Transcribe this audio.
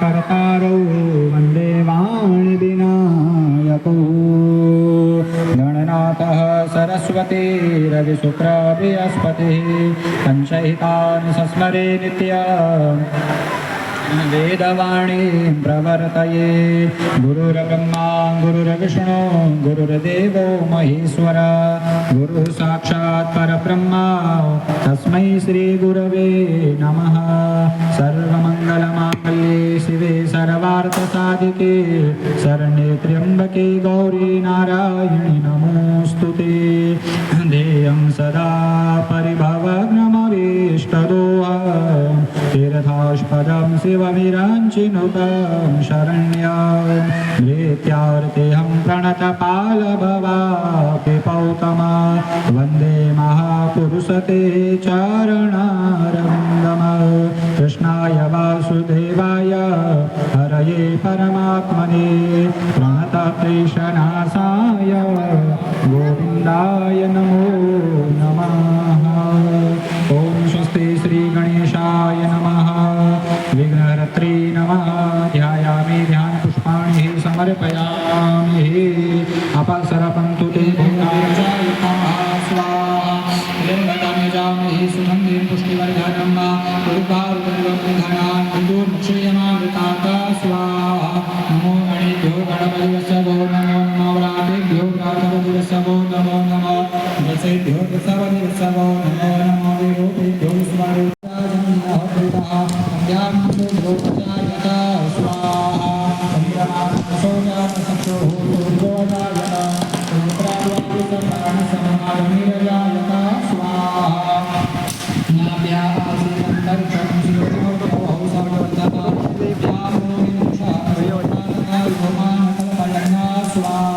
कर्तारौ वन्दे वाणिविनायकौ गणनाथः सरस्वती रविशुक्र बृहस्पतिः पञ्चहितानि सस्मरे नित्यम् वेदवाणी प्रवर्तये गुरुर्ब्रह्मा गुरुर्विष्णु गुरुर्देवो महेश्वर गुरुः साक्षात् परब्रह्मा तस्मै श्रीगुरवे नमः सर्वमङ्गलमाङ्गल्ये शिवे सर्वार्थसाधिके शरण्ये त्र्यम्बके गौरी नारायणि नमोऽस्तुते ध्येयं सदा परिभवग्नमभीष्टदोहं तीर्थास्पदं शिवविरञ्चिनुतं शरण्यं धृत्यार्तेऽहं प्रणतपालभवापिपौतमा वन्दे महापुरुषते चरणारविन्दम् कृष्णाय वासुदेवाय हरये परमात्मने प्रणतक्लेशनाशाय गोविन्दाय नमो नमः। ॐ स्वस्ति श्रीगणेशाय नमः विघ्नहर्त्रे नमः। ध्यायामि ध्यानपुष्पाणि समर्पयामि अपसरपन्तु ते स्वाहा सुगन्धिं पुष्टिवर्धनं स्वाहा। नमो गणेभ्यो गणपतिवत्सवो नमो नमो व्रातेभ्यो व्रातपतिवत्सवो नमो नमो दशेभ्यो दशपतिवत्सवो नमो नमो विरूपेभ्यो स्वरूपाजन्यः स्वाहा। स्वाहा